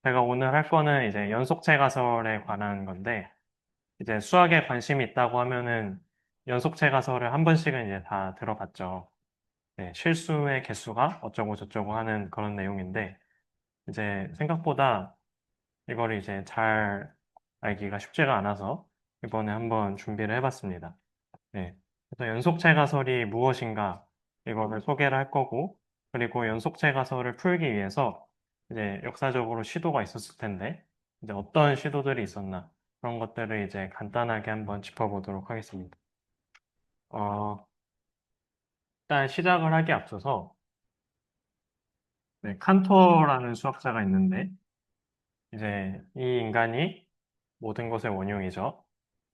제가 오늘 할 거는 이제 연속체 가설에 관한 건데, 이제 수학에 관심이 있다고 하면은 연속체 가설을 한 번씩은 이제 다 들어봤죠. 네, 실수의 개수가 어쩌고 저쩌고 하는 그런 내용인데, 이제 생각보다 이거를 이제 잘 알기가 쉽지가 않아서 이번에 한번 준비를 해봤습니다. 네. 그래서 연속체 가설이 무엇인가 이거를 소개를 할 거고, 그리고 연속체 가설을 풀기 위해서 이제 역사적으로 시도가 있었을 텐데, 이제 어떤 시도들이 있었나 그런 것들을 이제 간단하게 한번 짚어보도록 하겠습니다. 어, 일단 시작을 하기 앞서서 네, 칸토라는 수학자가 있는데, 이제 이 인간이 모든 것의 원흉이죠.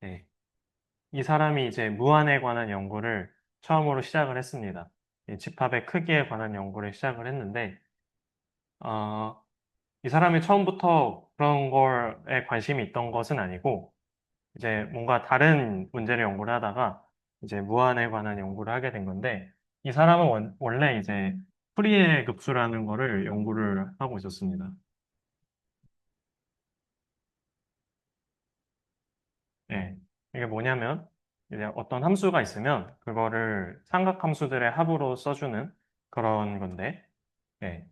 네. 이 사람이 이제 무한에 관한 연구를 처음으로 시작을 했습니다. 이 집합의 크기에 관한 연구를 시작을 했는데, 어, 이 사람이 처음부터 그런 거에 관심이 있던 것은 아니고, 이제 뭔가 다른 문제를 연구를 하다가, 이제 무한에 관한 연구를 하게 된 건데, 이 사람은 원래 이제 프리에 급수라는 거를 연구를 하고 있었습니다. 예. 이게 뭐냐면, 이제 어떤 함수가 있으면, 그거를 삼각함수들의 합으로 써주는 그런 건데, 예.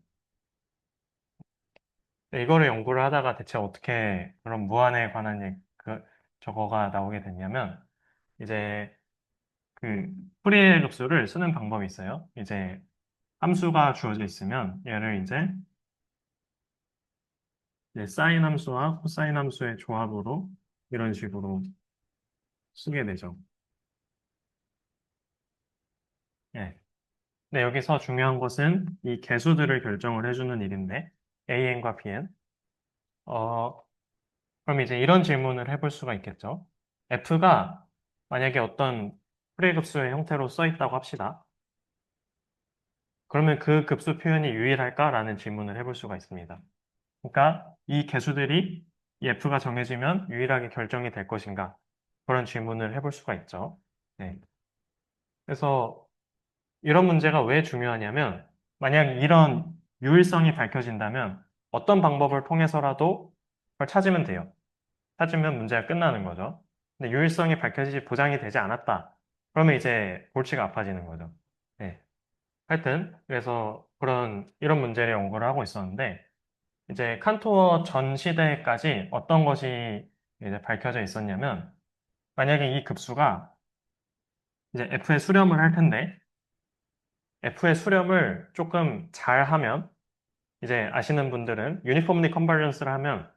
이거를 연구를 하다가 대체 어떻게 그런 무한에 관한 저거가 나오게 됐냐면, 이제 그 풀이의 급수를 쓰는 방법이 있어요. 이제 함수가 주어져 있으면 얘를 이제 사인 함수와 코사인 함수의 조합으로 이런 식으로 쓰게 되죠. 예. 근데 여기서 중요한 것은 이 개수들을 결정을 해주는 일인데 AN과 BN. 어, 그럼 이제 이런 질문을 해볼 수가 있겠죠. F가 만약에 어떤 풀이 급수의 형태로 써 있다고 합시다. 그러면 그 급수 표현이 유일할까라는 질문을 해볼 수가 있습니다. 그러니까 이 개수들이 이 F가 정해지면 유일하게 결정이 될 것인가? 그런 질문을 해볼 수가 있죠. 네. 그래서 이런 문제가 왜 중요하냐면 만약 이런 유일성이 밝혀진다면 어떤 방법을 통해서라도 그걸 찾으면 돼요. 찾으면 문제가 끝나는 거죠. 근데 유일성이 밝혀지지 보장이 되지 않았다. 그러면 이제 골치가 아파지는 거죠. 네. 하여튼 그래서 이런 문제를 연구를 하고 있었는데 이제 칸토어 전 시대까지 어떤 것이 이제 밝혀져 있었냐면, 만약에 이 급수가 이제 F의 수렴을 할 텐데, F의 수렴을 조금 잘 하면, 이제 아시는 분들은 유니폼리 컨버전스를 하면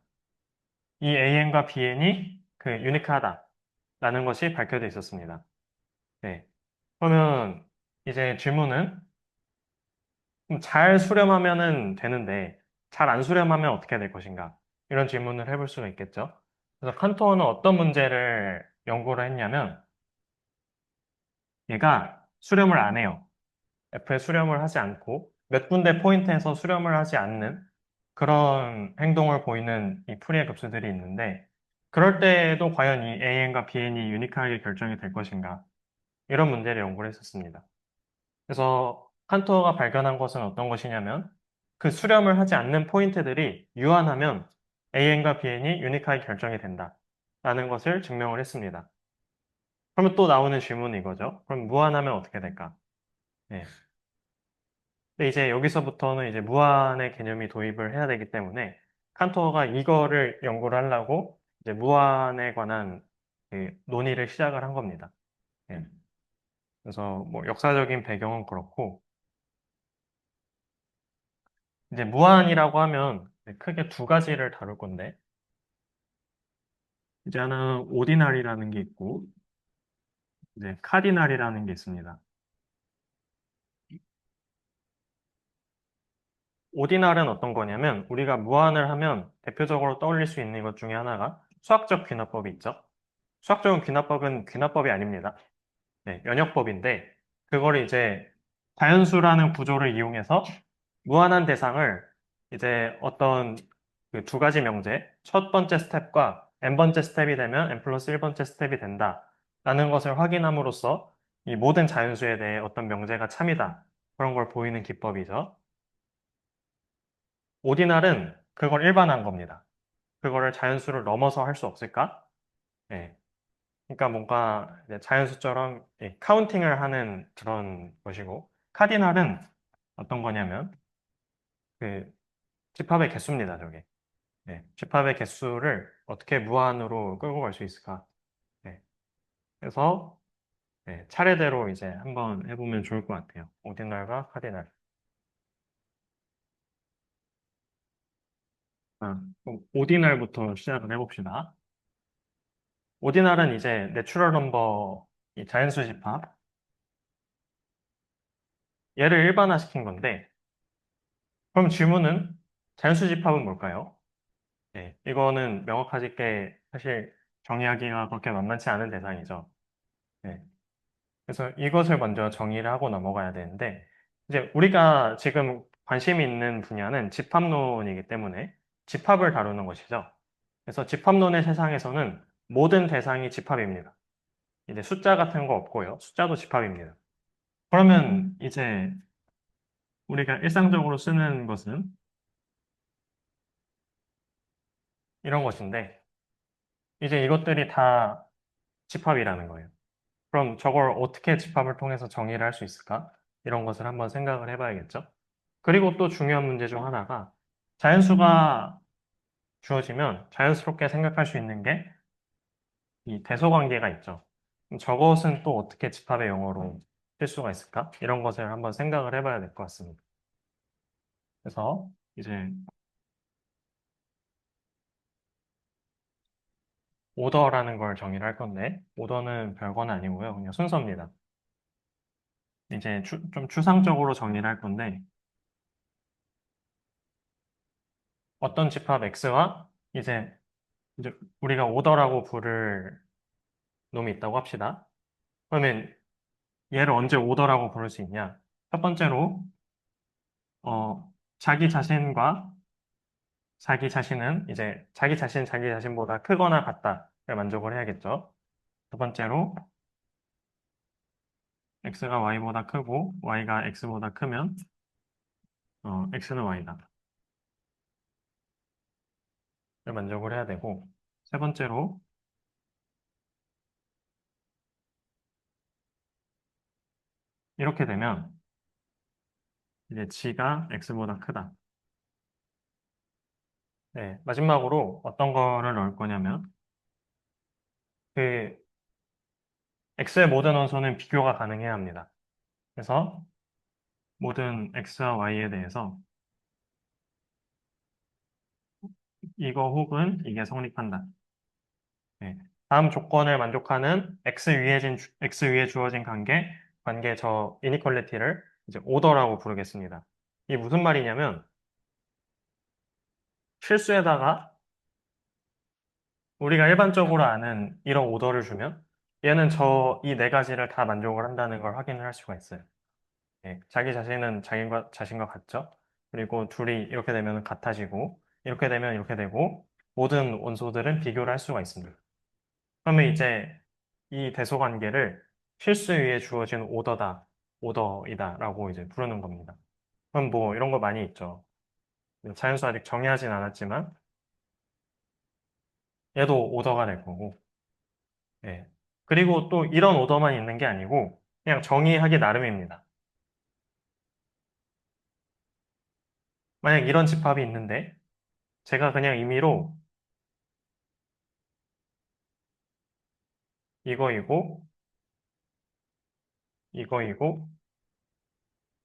이 AN과 BN이 그 유니크하다라는 것이 밝혀져 있었습니다. 네. 그러면 이제 질문은 잘 수렴하면은 되는데, 잘 안 수렴하면 어떻게 될 것인가? 이런 질문을 해볼 수가 있겠죠. 그래서 칸토어는 어떤 문제를 연구를 했냐면, 얘가 수렴을 안 해요. F에 수렴을 하지 않고, 몇 군데 포인트에서 수렴을 하지 않는 그런 행동을 보이는 이 풀이의 급수들이 있는데, 그럴 때에도 과연 이 AN과 BN이 유니크하게 결정이 될 것인가? 이런 문제를 연구를 했었습니다. 그래서 칸토어가 발견한 것은 어떤 것이냐면 그 수렴을 하지 않는 포인트들이 유한하면 AN과 BN이 유니크하게 결정이 된다. 라는 것을 증명을 했습니다. 그러면 또 나오는 질문은 이거죠. 그럼 무한하면 어떻게 될까? 네. 근데 이제 여기서부터는 이제 무한의 개념이 도입을 해야 되기 때문에 칸토어가 이거를 연구를 하려고 이제 무한에 관한 그 논의를 시작을 한 겁니다. 네. 그래서 뭐 역사적인 배경은 그렇고 이제 무한이라고 하면 크게 두 가지를 다룰 건데, 이제 하나는 오디날이라는 게 있고, 이제 카디날이라는 게 있습니다. 오디날은 어떤 거냐면, 우리가 무한을 하면 대표적으로 떠올릴 수 있는 것 중에 하나가 수학적 귀납법이 있죠. 수학적인 귀납법은 귀납법이 아닙니다. 네, 연역법인데, 그거를 이제 자연수라는 구조를 이용해서 무한한 대상을 이제 어떤 그 두 가지 명제, 첫 번째 스텝과 n번째 스텝이 되면 n 플러스 1번째 스텝이 된다. 라는 것을 확인함으로써 이 모든 자연수에 대해 어떤 명제가 참이다. 그런 걸 보이는 기법이죠. 오디날은 그걸 일반한 겁니다. 그거를 자연수를 넘어서 할 수 없을까? 네. 그러니까 뭔가 이제 자연수처럼 카운팅을 하는 그런 것이고, 카디널은 어떤 거냐면, 그 집합의 개수입니다, 저게. 네. 집합의 개수를 어떻게 무한으로 끌고 갈 수 있을까? 네. 그래서 차례대로 이제 한번 해보면 좋을 것 같아요. 오디널과 카디널. 그럼 오디널부터 시작을 해봅시다. 오디널은 이제 내추럴 넘버, 이 자연수 집합. 얘를 일반화시킨 건데, 그럼 질문은 자연수 집합은 뭘까요? 이거는 명확하게 사실 정의하기가 그렇게 만만치 않은 대상이죠. 네. 그래서 이것을 먼저 정의를 하고 넘어가야 되는데, 이제 우리가 지금 관심이 있는 분야는 집합론이기 때문에 집합을 다루는 것이죠. 그래서 집합론의 세상에서는 모든 대상이 집합입니다. 이제 숫자 같은 거 없고요. 숫자도 집합입니다. 그러면 이제 우리가 일상적으로 쓰는 것은 이런 것인데, 이제 이것들이 다 집합이라는 거예요. 그럼 저걸 어떻게 집합을 통해서 정의를 할 수 있을까? 이런 것을 한번 생각을 해봐야겠죠. 그리고 또 중요한 문제 중 하나가 자연수가 주어지면 자연스럽게 생각할 수 있는 게 이 대소관계가 있죠. 그럼 저것은 또 어떻게 집합의 용어로 쓸 수가 있을까? 이런 것을 한번 생각을 해봐야 될 것 같습니다. 그래서 이제 오더라는 걸 정의를 할 건데 오더는 별거는 아니고요. 그냥 순서입니다. 이제 좀 추상적으로 정의를 할 건데 어떤 집합 X와 이제 우리가 오더라고 부를 놈이 있다고 합시다. 그러면 얘를 언제 오더라고 부를 수 있냐? 첫 번째로 자기 자신과 자기 자신은 이제 자기 자신 자기 자신보다 크거나 같다를 만족을 해야겠죠. 두 번째로 x가 y보다 크고 y가 x보다 크면 x는 y다. 를 만족을 해야 되고 세 번째로 이렇게 되면 이제 g가 x보다 크다. 네, 마지막으로 어떤 거를 넣을 거냐면 그 x의 모든 원소는 비교가 가능해야 합니다. 그래서 모든 x와 y에 대해서 이거 혹은 이게 성립한다. 네. 다음 조건을 만족하는 x 위에 주어진 관계 저 이니퀄리티를 이제 오더라고 부르겠습니다. 이게 무슨 말이냐면 실수에다가 우리가 일반적으로 아는 이런 오더를 주면 얘는 이 네 가지를 다 만족을 한다는 걸 확인을 할 수가 있어요. 자기 자신은 자신과 같죠. 그리고 둘이 이렇게 되면 같아지고 이렇게 되면 이렇게 되고 모든 원소들은 비교를 할 수가 있습니다. 그러면 이제 이 대소관계를 실수 위에 주어진 오더이다라고 이제 부르는 겁니다. 그럼 뭐 이런 거 많이 있죠. 자연수 아직 정의하진 않았지만 얘도 오더가 될 거고. 예. 그리고 또 이런 오더만 있는 게 아니고 그냥 정의하기 나름입니다. 만약 이런 집합이 있는데 제가 그냥 임의로 이거이고 이거이고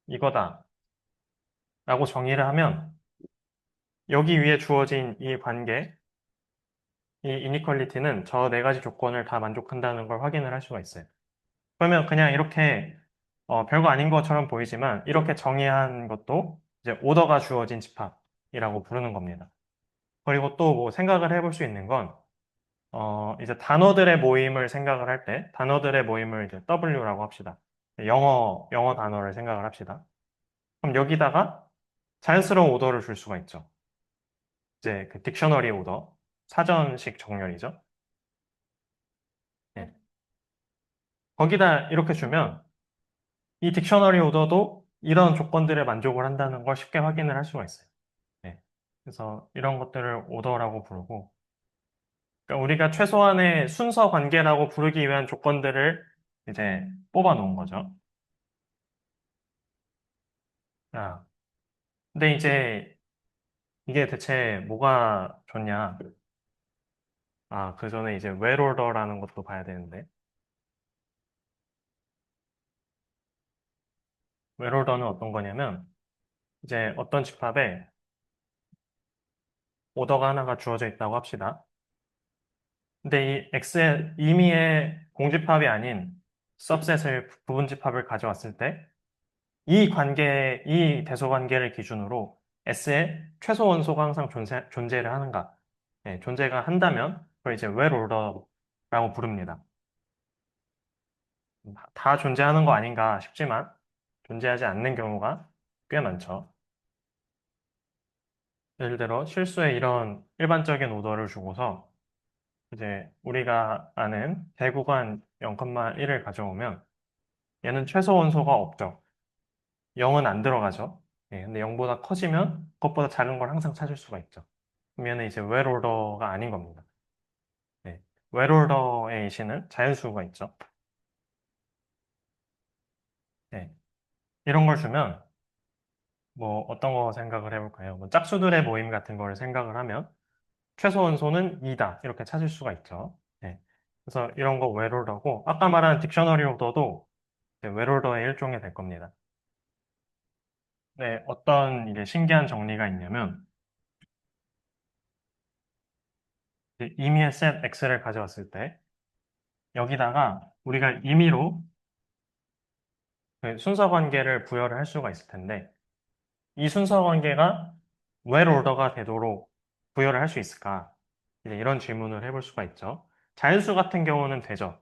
이거다 라고 정의를 하면 여기 위에 주어진 이 관계, 이 이니퀄리티는 저 네 가지 조건을 다 만족한다는 걸 확인을 할 수가 있어요. 그러면 그냥 이렇게 별거 아닌 것처럼 보이지만 이렇게 정의한 것도 이제 오더가 주어진 집합이라고 부르는 겁니다. 그리고 또 뭐 생각을 해볼 수 있는 건 이제 단어들의 모임을 생각을 할 때 단어들의 모임을 이제 W라고 합시다. 영어 단어를 생각을 합시다. 그럼 여기다가 자연스러운 오더를 줄 수가 있죠. 이제 그 딕셔너리 오더, 사전식 정렬이죠. 예. 거기다 이렇게 주면 이 딕셔너리 오더도 이런 조건들에 만족을 한다는 걸 쉽게 확인을 할 수가 있어요. 네. 그래서 이런 것들을 오더라고 부르고, 그러니까 우리가 최소한의 순서 관계라고 부르기 위한 조건들을 이제 뽑아 놓은 거죠. 아, 근데 이제 이게 대체 뭐가 좋냐? 아, 그 전에 이제 웰오더라는 것도 봐야 되는데, 웰오더는 어떤 거냐면, 이제 어떤 집합에 오더가 하나가 주어져 있다고 합시다. 근데 이 X의 임의의 공집합이 아닌 सब셋을 부분집합을 가져왔을 때, 이 대소 관계를 기준으로 S의 최소 원소가 항상 존재를 하는가? 네, 존재가 한다면, 그걸 이제 웰오더라고 부릅니다. 다 존재하는 거 아닌가 싶지만, 존재하지 않는 경우가 꽤 많죠. 예를 들어, 실수에 이런 일반적인 오더를 주고서, 이제 우리가 아는 대구간 0,1을 가져오면, 얘는 최소 원소가 없죠. 0은 안 들어가죠. 예, 근데 0보다 커지면 그것보다 작은 걸 항상 찾을 수가 있죠. 그러면 얘는 이제 웰오더가 아닌 겁니다. 네. 웰오더의 이시는 자연수가 있죠. 네. 이런 걸 주면 뭐 어떤 거 생각을 해볼까요? 뭐 짝수들의 모임 같은 거를 생각을 하면 최소 원소는 2다 이렇게 찾을 수가 있죠. 네. 그래서 이런 거 웰오더고 아까 말한 딕셔너리 오더도 웰오더의 일종이 될 겁니다. 네, 어떤 이게 신기한 정리가 있냐면 이제 임의의 셋 X를 가져왔을 때 여기다가 우리가 임의로 그 순서 관계를 부여를 할 수가 있을 텐데 이 순서 관계가 웰 오더가 되도록 부여를 할 수 있을까? 이제 이런 질문을 해볼 수가 있죠. 자연수 같은 경우는 되죠.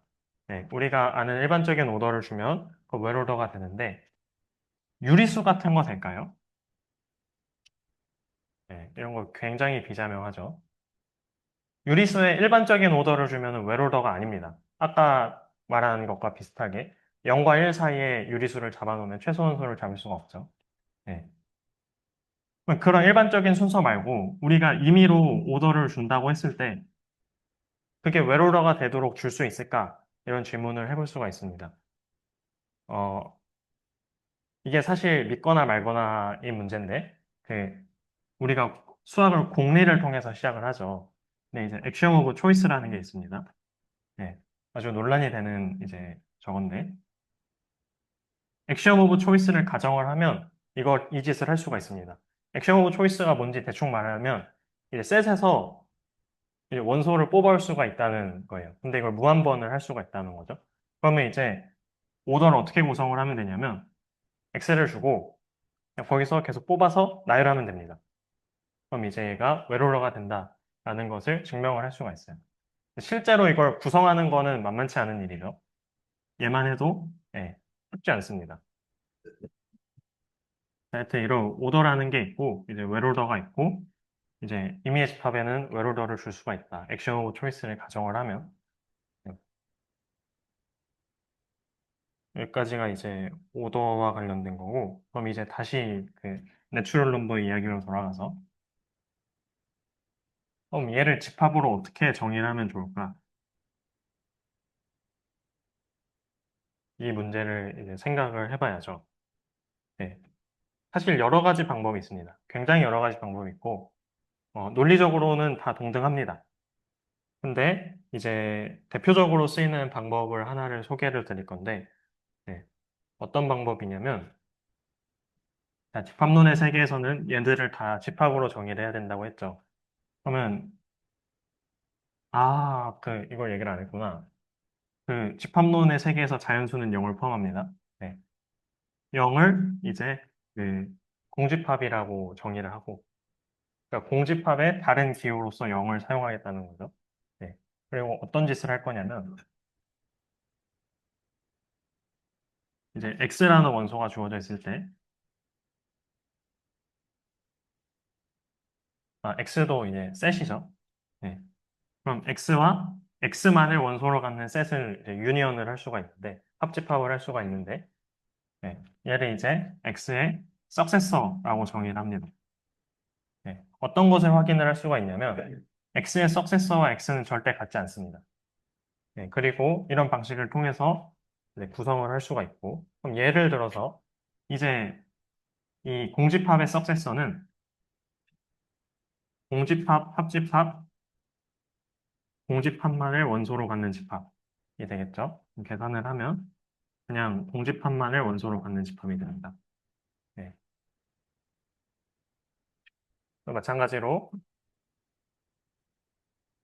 네, 우리가 아는 일반적인 오더를 주면 그웰 오더가 되는데 유리수 같은 거 될까요? 네, 이런 거 굉장히 비자명하죠. 유리수의 일반적인 오더를 주면 웰 오더가 아닙니다. 아까 말한 것과 비슷하게 0과 1 사이에 유리수를 잡아놓으면 최소원수를 잡을 수가 없죠. 네. 그런 일반적인 순서 말고 우리가 임의로 오더를 준다고 했을 때 그게 웰오더가 되도록 줄 수 있을까? 이런 질문을 해볼 수가 있습니다. 어, 이게 사실 믿거나 말거나의 문제인데 그 우리가 수학을 공리를 통해서 시작을 하죠. 근데 이제 액션 오브 초이스라는 게 있습니다. 네, 아주 논란이 되는 이제 저건데 액션 오브 초이스를 가정을 하면 이 짓을 할 수가 있습니다. 액션 오브 초이스가 뭔지 대충 말하면 이제 셋에서 이제 원소를 뽑아올 수가 있다는 거예요. 근데 이걸 무한번을 할 수가 있다는 거죠. 그러면 이제 오더를 어떻게 구성을 하면 되냐면 엑셀을 주고 그냥 거기서 계속 뽑아서 나열하면 됩니다. 그럼 이제 얘가 웰오러가 된다라는 것을 증명을 할 수가 있어요. 실제로 이걸 구성하는 거는 만만치 않은 일이죠. 얘만 해도 쉽지 않습니다. 하여튼 이런 오더라는 게 있고 이제 웰오더가 있고 이제 이미지 집합에는 웰오더를 줄 수가 있다. 액션 오브 초이스를 가정을 하면 여기까지가 이제 오더와 관련된 거고, 그럼 이제 다시 그 내추럴 넘버 이야기로 돌아가서, 그럼 얘를 집합으로 어떻게 정의를 하면 좋을까? 이 문제를 이제 생각을 해봐야죠. 네. 사실 여러 가지 방법이 있습니다. 굉장히 여러 가지 방법이 있고, 논리적으로는 다 동등합니다. 근데 이제 대표적으로 쓰이는 방법을 하나를 소개를 드릴 건데, 네. 어떤 방법이냐면, 자, 집합론의 세계에서는 얘들을 다 집합으로 정의를 해야 된다고 했죠. 그러면 이걸 얘기를 안 했구나. 그 집합론의 세계에서 자연수는 0을 포함합니다. 네. 0을 이제 그 공집합이라고 정의를 하고, 그러니까 공집합의 다른 기호로서 0을 사용하겠다는 거죠. 네. 그리고 어떤 짓을 할 거냐면, 이제 x라는 원소가 주어져 있을 때, x도 이제 셋이죠. 네. 그럼 x와 x만을 원소로 갖는 셋을 이제 유니언을 할 수가 있는데, 합집합을 할 수가 있는데, 얘를 이제 x의 석세서라고 정의를 합니다. 어떤 것을 확인을 할 수가 있냐면 x의 석세서와 x는 절대 같지 않습니다. 네, 그리고 이런 방식을 통해서 이제 구성을 할 수가 있고 그럼 예를 들어서 이제 이 공집합의 석세서는 공집합, 합집합, 공집합만을 원소로 갖는 집합이 되겠죠. 계산을 하면 그냥 공집합만을 원소로 갖는 집합이 됩니다. 네. 또 마찬가지로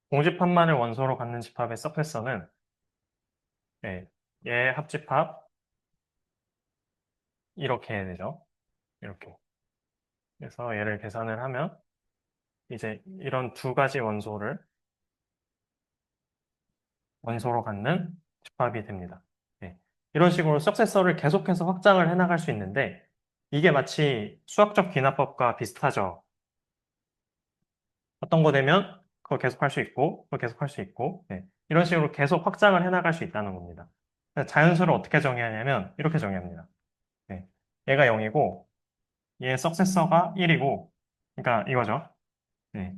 공집합만을 원소로 갖는 집합의 석세서는 네, 얘 합집합 이렇게 해야 되죠. 이렇게. 그래서 얘를 계산을 하면 이제 이런 두 가지 원소로 갖는 집합이 됩니다. 네. 이런 식으로 석세서를 계속해서 확장을 해나갈 수 있는데 이게 마치 수학적 귀납법과 비슷하죠. 어떤 거 되면 그걸 계속 할 수 있고 그걸 계속 할 수 있고 네. 이런 식으로 계속 확장을 해나갈 수 있다는 겁니다. 자연수를 어떻게 정의하냐면 이렇게 정의합니다. 네. 얘가 0이고 얘 석세서가 1이고 그러니까 이거죠. 네.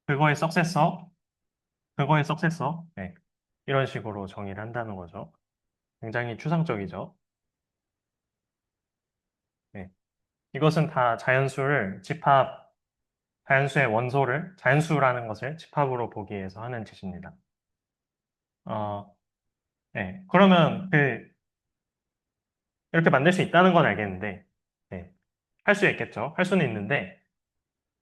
그거의 석세서 그거의 석세서 네. 이런 식으로 정의를 한다는 거죠. 굉장히 추상적이죠. 네. 이것은 다 자연수의 원소를, 자연수라는 것을 집합으로 보기 위해서 하는 짓입니다. 어, 네. 그러면 이렇게 만들 수 있다는 건 알겠는데, 네. 할 수 있겠죠. 할 수는 있는데,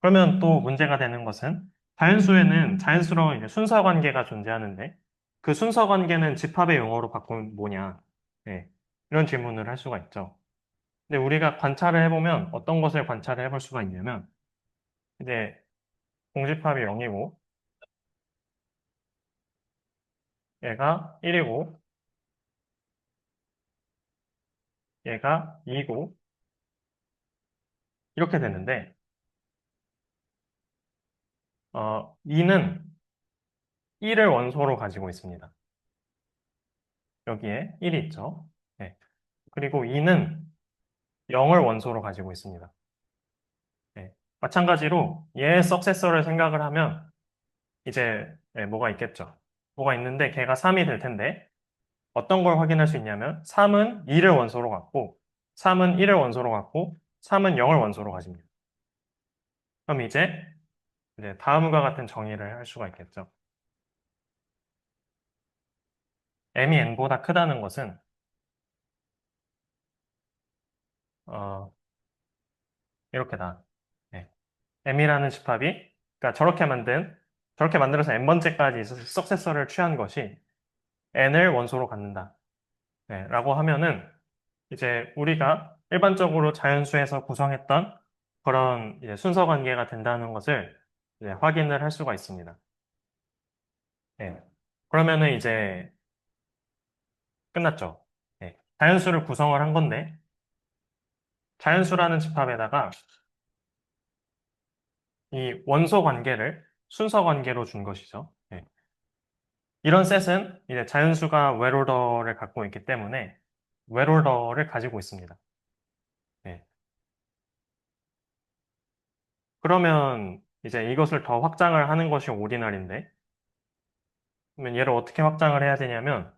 그러면 또 문제가 되는 것은 자연수에는 자연스러운 이제 순서 관계가 존재하는데, 그 순서 관계는 집합의 용어로 바꾸면 뭐냐? 네. 이런 질문을 할 수가 있죠. 근데 우리가 관찰을 해보면 어떤 것을 관찰을 해볼 수가 있냐면, 이제 공집합이 0이고, 얘가 1이고, 얘가 2고, 이렇게 되는데, 2는 1을 원소로 가지고 있습니다. 여기에 1이 있죠. 네. 그리고 2는 0을 원소로 가지고 있습니다. 네. 마찬가지로 얘의 석세서를 생각을 하면 이제 네, 뭐가 있겠죠. 뭐가 있는데 걔가 3이 될 텐데 어떤 걸 확인할 수 있냐면 3은 2를 원소로 갖고 3은 1을 원소로 갖고 3은 0을 원소로 가집니다. 그럼 이제 다음과 같은 정의를 할 수가 있겠죠. m이 n보다 크다는 것은 어, 이렇게다. 네. m이라는 집합이 그러니까 저렇게 만들어서 n번째까지 석세서를 취한 것이 n을 원소로 갖는다. 네, 라고 하면은 이제 우리가 일반적으로 자연수에서 구성했던 그런 이제 순서 관계가 된다는 것을 이제 확인을 할 수가 있습니다. 네. 그러면은 이제 끝났죠. 네. 자연수를 구성을 한 건데 자연수라는 집합에다가 이 원소 관계를 순서 관계로 준 것이죠. 네. 이런 셋은 이제 자연수가 웰오더를 갖고 있기 때문에 웰오더를 가지고 있습니다. 네. 그러면 이제 이것을 더 확장을 하는 것이 오디널인데 그러면 얘를 어떻게 확장을 해야 되냐면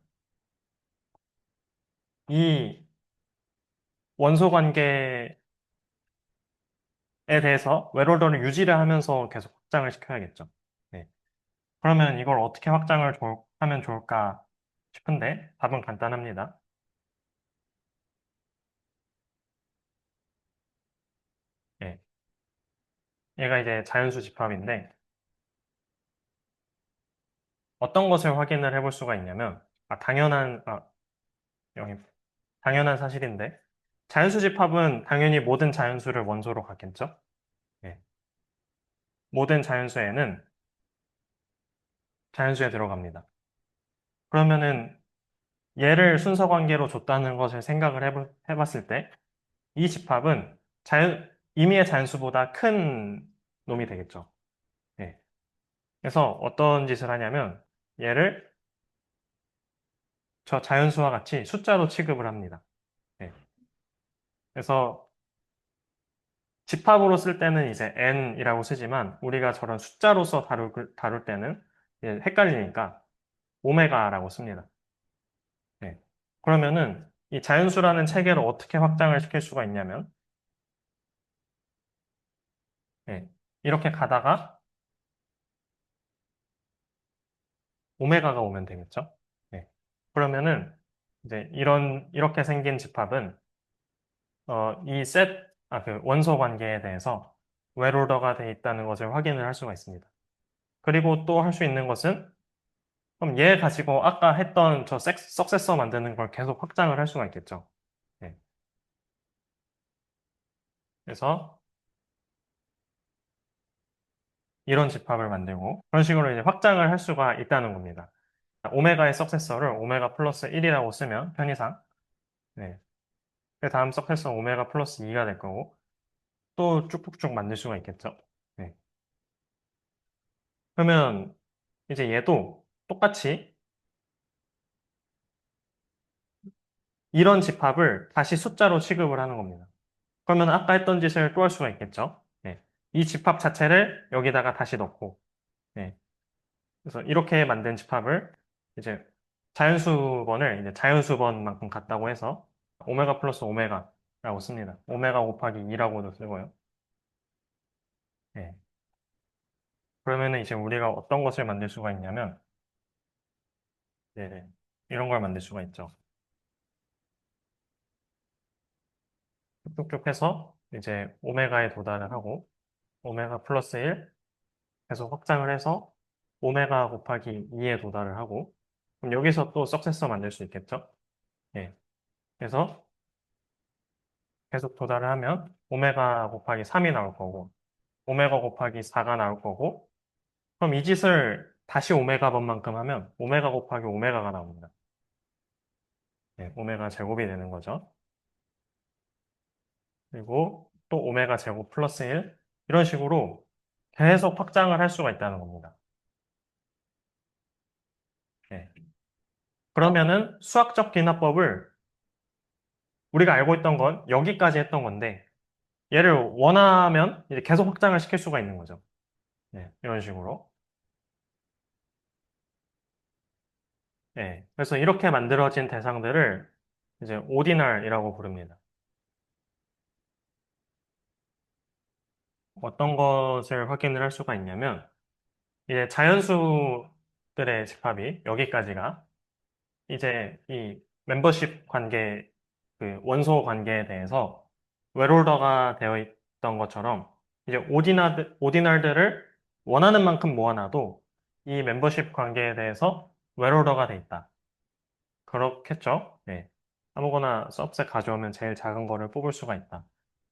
이 원소 관계에 대해서 웰오더를 유지를 하면서 계속 확장을 시켜야겠죠. 네. 그러면 이걸 어떻게 하면 좋을까 싶은데 답은 간단합니다. 예. 얘가 이제 자연수 집합인데 어떤 것을 확인을 해볼 수가 있냐면 여기 당연한 사실인데 자연수 집합은 당연히 모든 자연수를 원소로 갖겠죠. 예. 모든 자연수에 들어갑니다. 그러면은 얘를 순서 관계로 줬다는 것을 생각을 해봤을 때 이 집합은 임의의 자연수보다 큰 놈이 되겠죠. 예. 그래서 어떤 짓을 하냐면 얘를 저 자연수와 같이 숫자로 취급을 합니다. 예. 그래서 집합으로 쓸 때는 이제 n이라고 쓰지만 우리가 저런 숫자로서 다룰 때는 이제 헷갈리니까 오메가라고 씁니다. 네. 그러면은 이 자연수라는 체계를 어떻게 확장을 시킬 수가 있냐면 네. 이렇게 가다가 오메가가 오면 되겠죠? 네. 그러면은 이제 이렇게 생긴 집합은 그 원소 관계에 대해서 웰오더가 돼 있다는 것을 확인을 할 수가 있습니다. 그리고 또 할 수 있는 것은 그럼 얘 가지고 아까 했던 저 석세서 만드는 걸 계속 확장을 할 수가 있겠죠. 네. 그래서 이런 집합을 만들고 그런 식으로 이제 확장을 할 수가 있다는 겁니다. 오메가의 석세서를 오메가 플러스 1이라고 쓰면 편의상 네. 그 다음 석세서 오메가 플러스 2가 될 거고 또 쭉쭉쭉 만들 수가 있겠죠. 네. 그러면 이제 얘도 똑같이 이런 집합을 다시 숫자로 취급을 하는 겁니다. 그러면 아까 했던 짓을 또 할 수가 있겠죠. 네. 이 집합 자체를 여기다가 다시 넣고 네. 그래서 이렇게 만든 집합을 이제 자연수번을 이제 자연수번만큼 같다고 해서 오메가 플러스 오메가라고 씁니다. 오메가 곱하기 2라고도 쓰고요. 네. 그러면은 이제 우리가 어떤 것을 만들 수가 있냐면 네, 이런 걸 만들 수가 있죠. 쭉쭉 해서 이제 오메가에 도달을 하고 오메가 플러스 1 계속 확장을 해서 오메가 곱하기 2에 도달을 하고 그럼 여기서 또 석세서 만들 수 있겠죠? 예. 그래서 계속 도달을 하면 오메가 곱하기 3이 나올 거고 오메가 곱하기 4가 나올 거고 그럼 이 짓을 다시 오메가 번만큼 하면 오메가 곱하기 오메가가 나옵니다. 예, 오메가 제곱이 되는 거죠. 그리고 또 오메가 제곱 플러스 1 이런 식으로 계속 확장을 할 수가 있다는 겁니다. 예. 그러면은 수학적 기납법을 우리가 알고 있던 건 여기까지 했던 건데 얘를 원하면 이제 계속 확장을 시킬 수가 있는 거죠. 네, 이런 식으로. 네, 그래서 이렇게 만들어진 대상들을 이제 오디널이라고 부릅니다. 어떤 것을 확인을 할 수가 있냐면 이제 자연수들의 집합이 여기까지가 이제 이 멤버십 관계, 그 원소 관계에 대해서 웰올더가 되어 있던 것처럼 이제 오디널들을 원하는 만큼 모아놔도 이 멤버십 관계에 대해서 웰올더가 돼 있다. 그렇겠죠? 네. 아무거나 서브셋 가져오면 제일 작은 거를 뽑을 수가 있다.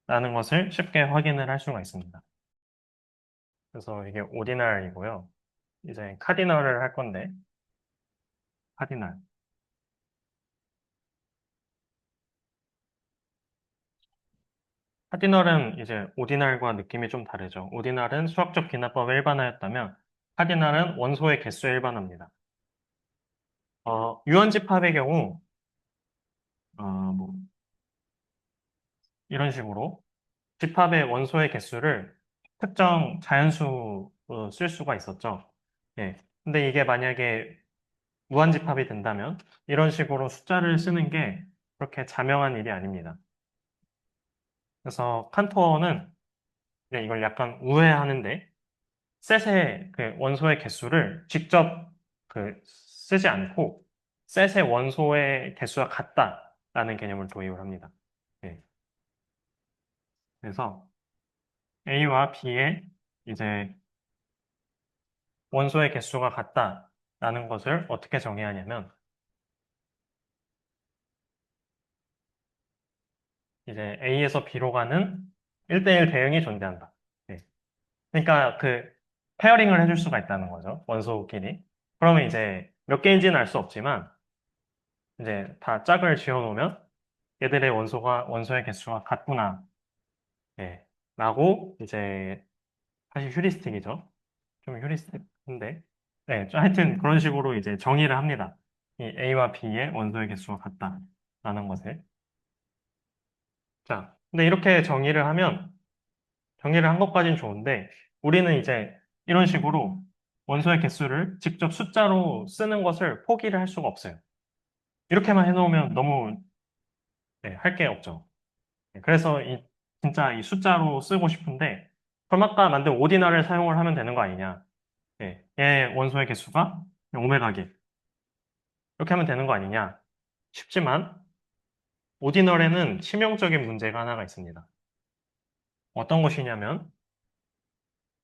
라는 것을 쉽게 확인을 할 수가 있습니다. 그래서 이게 오디널이고요. 이제 카디널을 할 건데, 카디널. 카디널은 이제 오디널과 느낌이 좀 다르죠. 오디널은 수학적 기납법의 일반화였다면 카디널은 원소의 개수의 일반화입니다. 유언집합의 경우 뭐 이런 식으로 집합의 원소의 개수를 특정 자연수로 쓸 수가 있었죠. 예. 근데 이게 만약에 무한집합이 된다면 이런 식으로 숫자를 쓰는 게 그렇게 자명한 일이 아닙니다. 그래서 칸토어는 이걸 약간 우회하는데 셋의 그 원소의 개수를 직접 그 쓰지 않고 셋의 원소의 개수가 같다라는 개념을 도입을 합니다. 네. 그래서 A와 B의 이제 원소의 개수가 같다라는 것을 어떻게 정의하냐면 이제 A에서 B로 가는 1대1 대응이 존재한다. 네. 그러니까 그 페어링을 해줄 수가 있다는 거죠. 원소끼리. 그러면 이제 몇 개인지는 알 수 없지만 이제 다 짝을 지어 놓으면 얘들의 원소의 개수가 같구나. 예. 라고 이제 사실 휴리스틱이죠. 좀 휴리스틱인데. 네, 하여튼 그런 식으로 이제 정의를 합니다. 이 A와 B의 원소의 개수가 같다라는 것을. 자, 근데 이렇게 정의를 하면 정리를 한 것까진 좋은데, 우리는 이제 이런 식으로 원소의 개수를 직접 숫자로 쓰는 것을 포기를 할 수가 없어요. 이렇게만 해놓으면 너무 네, 할 게 없죠. 네, 그래서 진짜 이 숫자로 쓰고 싶은데, 그럼 아까 만든 오디널을 사용을 하면 되는 거 아니냐? 네, 얘 원소의 개수가 오메가기. 이렇게 하면 되는 거 아니냐? 쉽지만, 오디널에는 치명적인 문제가 하나가 있습니다. 어떤 것이냐면,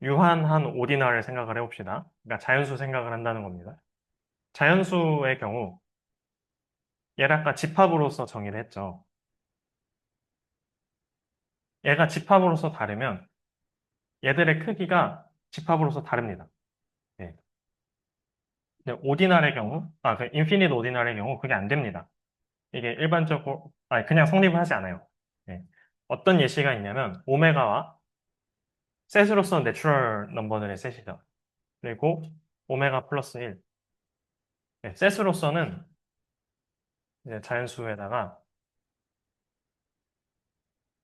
유한한 오디널을 생각을 해봅시다. 그러니까 자연수 생각을 한다는 겁니다. 자연수의 경우, 얘를 아까 집합으로서 정의를 했죠. 얘가 집합으로서 다르면, 얘들의 크기가 집합으로서 다릅니다. 예. 오디널의 경우, 그 인피니트 오디널의 경우 그게 안 됩니다. 이게 일반적으로, 그냥 성립을 하지 않아요. 예. 어떤 예시가 있냐면, 오메가와 셋으로서 내추럴 넘버들의 셋이죠. 그리고 오메가 플러스 1. 예, 셋으로서는 이제 자연수에다가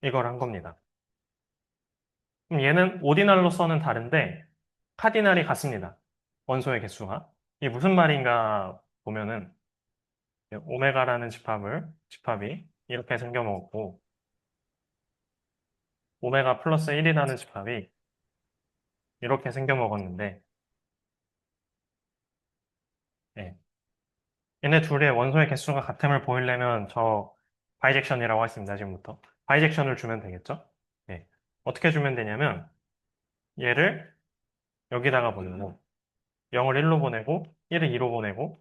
이걸 한 겁니다. 그럼 얘는 오디널로서는 다른데, 카디널이 같습니다. 원소의 개수가. 이게 무슨 말인가 보면은, 오메가라는 집합이 이렇게 생겨먹었고, 오메가 플러스 1이라는 집합이 이렇게 생겨먹었는데, 예. 얘네 둘의 원소의 개수가 같음을 보이려면 저 바이젝션이라고 했습니다, 지금부터. 바이젝션을 주면 되겠죠? 예. 어떻게 주면 되냐면, 얘를 여기다가 보내고, 0을 1로 보내고, 1을 2로 보내고,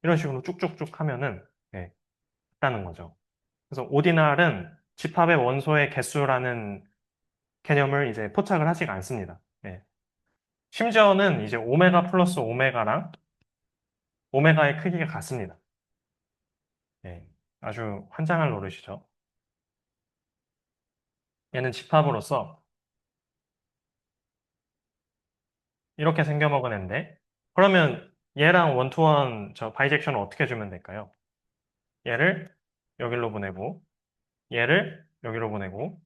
이런 식으로 쭉쭉쭉 하면은, 예, 있다는 거죠. 그래서 오디날은 집합의 원소의 개수라는 개념을 이제 포착을 하지가 않습니다. 예. 심지어는 이제 오메가 플러스 오메가랑 오메가의 크기가 같습니다. 예. 아주 환장할 노릇이죠. 얘는 집합으로서 이렇게 생겨먹은 앤데, 그러면 얘랑 원투원 저 바이젝션을 어떻게 주면 될까요? 얘를 여기로 보내고, 얘를 여기로 보내고,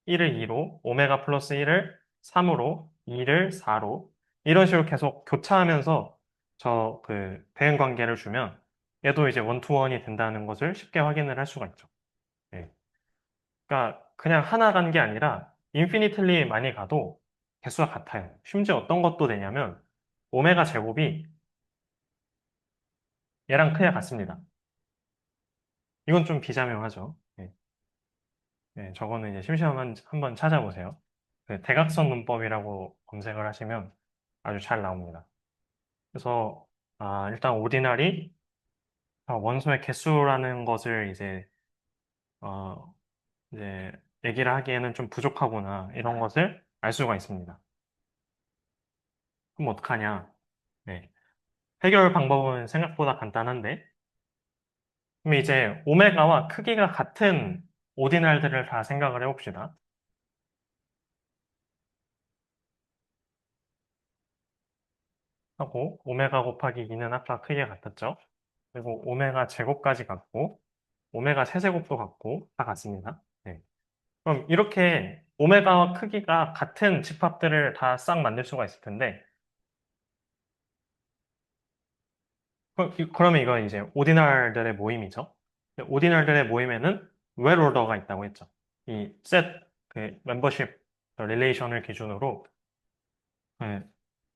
1을 2로, 오메가 플러스 1을 3으로, 2를 4로, 이런 식으로 계속 교차하면서 저 그 대응 관계를 주면 얘도 이제 원투원이 된다는 것을 쉽게 확인을 할 수가 있죠. 예. 그러니까 그냥 하나 간 게 아니라 인피니틀리 많이 가도 개수가 같아요. 심지어 어떤 것도 되냐면 오메가 제곱이 얘랑 크게 같습니다. 이건 좀 비자명하죠. 예. 예, 저거는 이제 심시하면 한번 찾아보세요. 그 대각선 문법이라고 검색을 하시면 아주 잘 나옵니다. 그래서 일단 오디널이 원소의 개수라는 것을 어, 이제 얘기를 하기에는 좀 부족하구나 이런 것을 알 수가 있습니다. 그럼 어떡하냐? 네. 해결 방법은 생각보다 간단한데, 그럼 이제 오메가와 크기가 같은 오디널들을 다 생각을 해봅시다. 하고 오메가 곱하기 2는 아까 크기가 같았죠? 그리고 오메가 제곱까지 같고 오메가 세제곱도 같고 다 같습니다. 네. 그럼 이렇게 오메가와 크기가 같은 집합들을 다 싹 만들 수가 있을 텐데 그러면 이건 이제 오디널들의 모임이죠. 오디널들의 모임에는 웰 오더가 있다고 했죠. 이 셋, 그 멤버십 릴레이션을 기준으로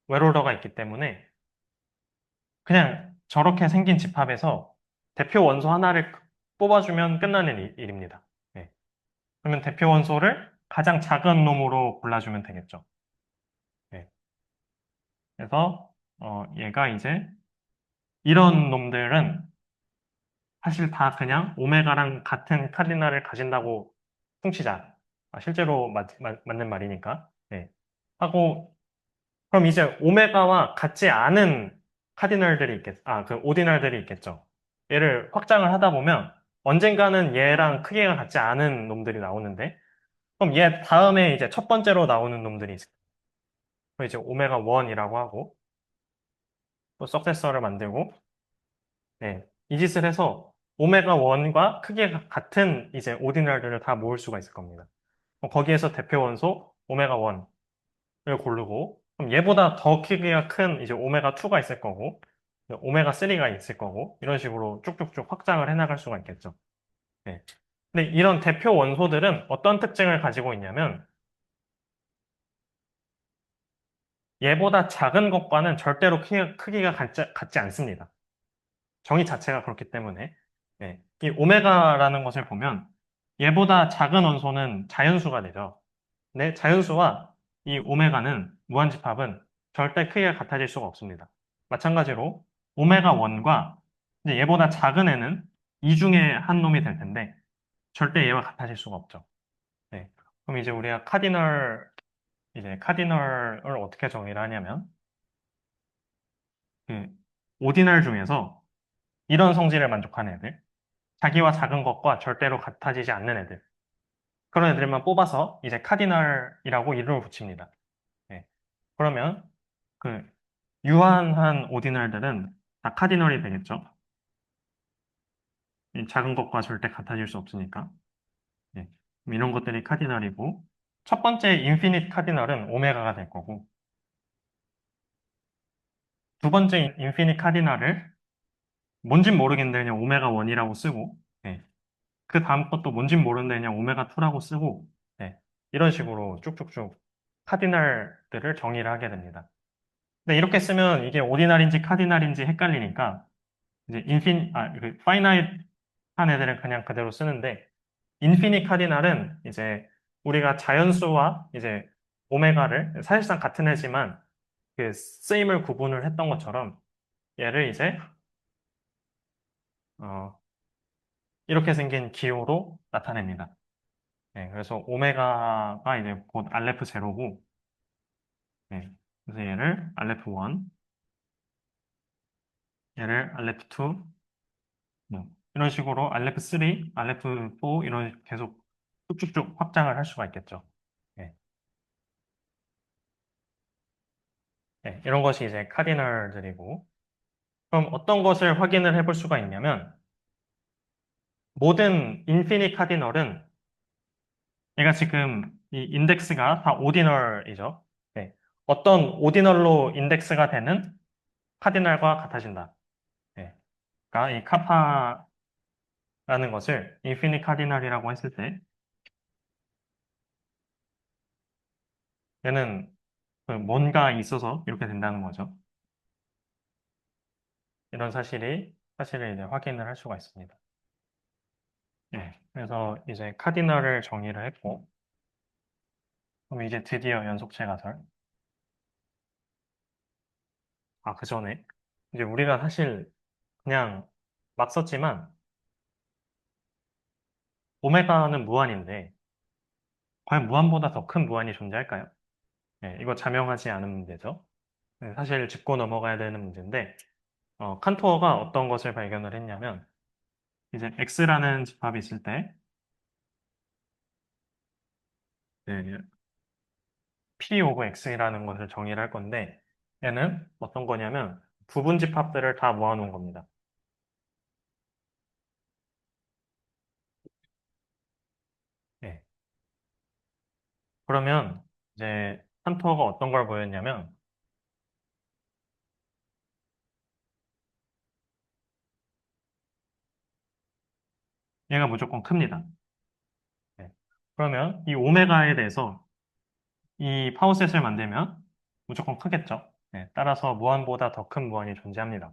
웰 오더가 있기 때문에 그냥 저렇게 생긴 집합에서 대표 원소 하나를 뽑아주면 끝나는 일입니다. 네. 그러면 대표 원소를 가장 작은 놈으로 골라주면 되겠죠. 네. 그래서 얘가 이제 이런 놈들은 사실 다 그냥 오메가랑 같은 카디널을 가진다고 퉁치자. 실제로 맞는 말이니까. 네. 하고 그럼 이제 오메가와 같지 않은 그 오디널들이 있겠죠. 얘를 확장을 하다 보면 언젠가는 얘랑 크기가 같지 않은 놈들이 나오는데, 그럼 얘 다음에 이제 첫 번째로 나오는 놈들이 있어요. 그럼 이제 오메가 1이라고 하고, 또 석세서를 만들고, 네. 이 짓을 해서 오메가 1과 크기가 같은 이제 오디널들을 다 모을 수가 있을 겁니다. 거기에서 대표 원소 오메가 1을 고르고, 그럼 얘보다 더 크기가 큰 이제 오메가 2가 있을 거고, 오메가 3가 있을 거고, 이런 식으로 쭉쭉쭉 확장을 해나갈 수가 있겠죠. 네. 근데 이런 대표 원소들은 어떤 특징을 가지고 있냐면, 얘보다 작은 것과는 절대로 크기가 같지 않습니다. 정의 자체가 그렇기 때문에. 네. 이 오메가라는 것을 보면 얘보다 작은 원소는 자연수가 되죠. 근데 자연수와 이 오메가는 무한집합은 절대 크기가 같아질 수가 없습니다. 마찬가지로 오메가 1과 이제 얘보다 작은 애는 이 중에 한 놈이 될 텐데 절대 얘와 같아질 수가 없죠. 네. 그럼 이제 우리가 카디널을 어떻게 정의를 하냐면 그 오디널 중에서 이런 성질을 만족하는 애들, 자기와 작은 것과 절대로 같아지지 않는 애들, 그런 애들만 뽑아서 이제 카디널이라고 이름을 붙입니다. 네. 그러면 그 유한한 오디널들은 다 카디널이 되겠죠. 이 작은 것과 절대 같아질 수 없으니까. 네. 그럼 이런 것들이 카디널이고, 첫 번째 인피니트 카디널은 오메가가 될 거고, 두 번째 인피니트 카디널을 뭔진 모르겠는데 그냥 오메가 1이라고 쓰고, 네. 그 다음 것도 뭔진 모르는데 그냥 오메가 2라고 쓰고, 네. 이런 식으로 쭉쭉쭉 카디널들을 정의를 하게 됩니다. 근데 이렇게 쓰면 이게 오디널인지 카디널인지 헷갈리니까 이제 파이나이트한 애들은 그냥 그대로 쓰는데 인피니 카디널은 이제 우리가 자연수와 이제 오메가를 사실상 같은 애지만 그 쓰임을 구분을 했던 것처럼 얘를 이제 어, 이렇게 생긴 기호로 나타냅니다. 네, 그래서 오메가가 이제 곧 알레프 제로고, 네, 그래서 얘를 알레프 1, 얘를 알레프 2, 이런 식으로 알레프 3, 알레프 4 이런 계속 쭉쭉쭉 확장을 할 수가 있겠죠. 네, 네, 이런 것이 이제 카디널들이고, 그럼 어떤 것을 확인을 해볼 수가 있냐면 모든 인피니 카디널은 얘가 지금 이 인덱스가 다 오디널이죠. 네, 어떤 오디널로 인덱스가 되는 카디널과 같아진다. 네, 그러니까 이 카파 라는 것을 인피니 카디널이라고 했을 때 얘는 그 뭔가 있어서 이렇게 된다는 거죠. 이런 사실을 이제 확인을 할 수가 있습니다. 네. 그래서 이제 카디널을 정의를 했고 그럼 이제 드디어 연속체 가설. 아, 그 전에 이제 우리가 사실 그냥 막 썼지만 오메가는 무한인데 과연 무한보다 더 큰 무한이 존재할까요? 네, 이거 자명하지 않은 문제죠. 네, 사실 짚고 넘어가야 되는 문제인데 칸토어가 어떤 것을 발견을 했냐면 이제 X라는 집합이 있을 때 네, P 오브 X라는 것을 정의를 할 건데 얘는 어떤 거냐면 부분 집합들을 다 모아놓은 겁니다. 네. 그러면 이제 칸토어가 어떤 걸 보였냐면 얘가 무조건 큽니다. 네. 그러면 이 오메가에 대해서 이 파워셋을 만들면 무조건 크겠죠. 네. 따라서 무한보다 더 큰 무한이 존재합니다.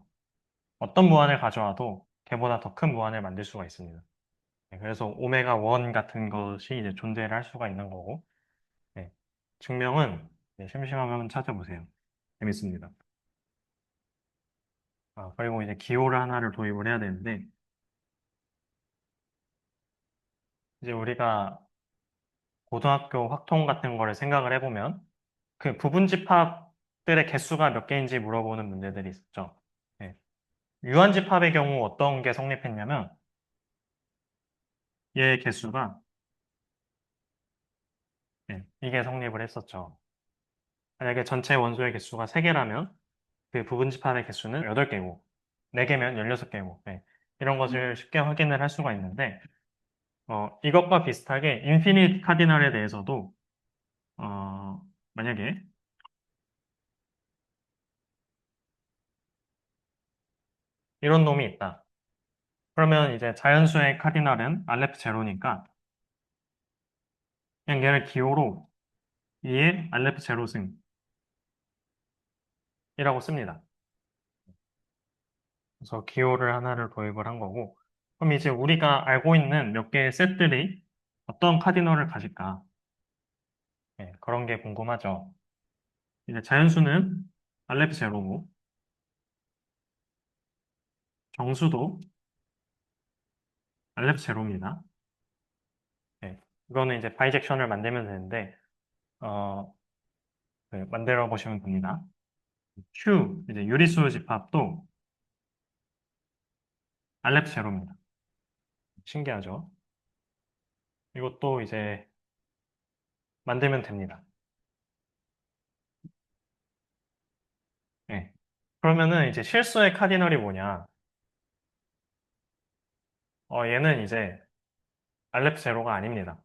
어떤 무한을 가져와도 걔보다 더 큰 무한을 만들 수가 있습니다. 네. 그래서 오메가 1 같은 것이 이제 존재를 할 수가 있는 거고 네. 증명은 네, 심심하면 찾아보세요. 재밌습니다. 아, 그리고 이제 기호를 하나를 도입을 해야 되는데, 이제 우리가 고등학교 확통 같은 거를 생각을 해보면, 그 부분 집합들의 개수가 몇 개인지 물어보는 문제들이 있었죠. 네. 유한 집합의 경우 어떤 게 성립했냐면, 얘의 개수가, 네, 이게 성립을 했었죠. 만약에 전체 원소의 개수가 3개라면, 그 부분 집합의 개수는 8개고, 4개면 16개고, 네. 이런 것을 쉽게 확인을 할 수가 있는데, 이것과 비슷하게 인피니트 카디널에 대해서도 어, 만약에 이런 놈이 있다. 그러면 이제 자연수의 카디널은 알레프 제로니까 그냥 얘를 기호로 2의 알레프 제로승이라고 씁니다. 그래서 기호를 하나를 도입을 한 거고 그럼 이제 우리가 알고 있는 몇 개의 셋들이 어떤 카디널을 가질까? 네, 그런 게 궁금하죠. 이제 자연수는 알레프 제로고 정수도 알레프 제로입니다. 네, 이거는 이제 바이젝션을 만들면 되는데 어, 네, 만들어 보시면 됩니다. Q 이제 유리수 집합도 알렙 제로입니다. 신기하죠? 이것도 이제 만들면 됩니다. 네. 그러면은 이제 실수의 카디널이 뭐냐? 얘는 이제 알렙 제로가 아닙니다.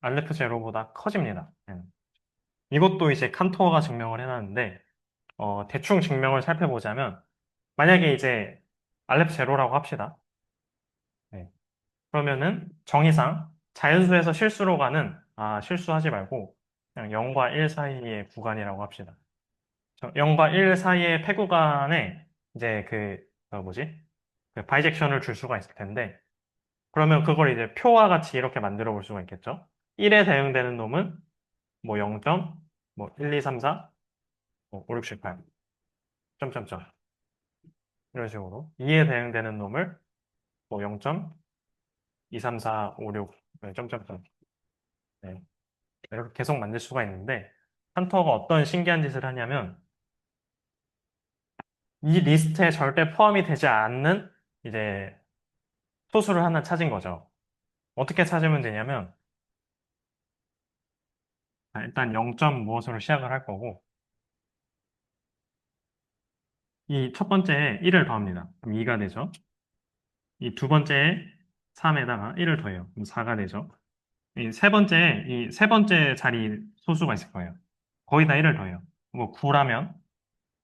알렙 제로보다 커집니다. 이것도 이제 칸토어가 증명을 해놨는데 대충 증명을 살펴보자면 만약에 이제 알렙 제로라고 합시다. 네. 그러면은 정의상 자연수에서 실수로 가는 실수하지 말고 그냥 0과 1 사이의 구간이라고 합시다. 0과 1 사이의 폐 구간에 이제 뭐지? 그 바이젝션을 줄 수가 있을 텐데 그러면 그걸 이제 표와 같이 이렇게 만들어 볼 수가 있겠죠. 1에 대응되는 놈은 뭐 0점, 뭐 1, 2, 3, 4, 뭐 5, 6, 7, 8, 점점점 이런 식으로 2에 대응되는 놈을 뭐 0점, 2, 3, 4, 5, 6, 네, 점점점 네, 이렇게 계속 만들 수가 있는데 한터가 어떤 신기한 짓을 하냐면 이 리스트에 절대 포함이 되지 않는 이제 소수를 하나 찾은 거죠. 어떻게 찾으면 되냐면 일단 0점 무엇으로 시작을 할 거고 이 첫 번째에 1을 더합니다. 그럼 2가 되죠. 이 두 번째에 3에다가 1을 더해요. 그럼 4가 되죠. 이 세 번째 자리 소수가 있을 거예요. 거기다 1을 더해요. 뭐 9라면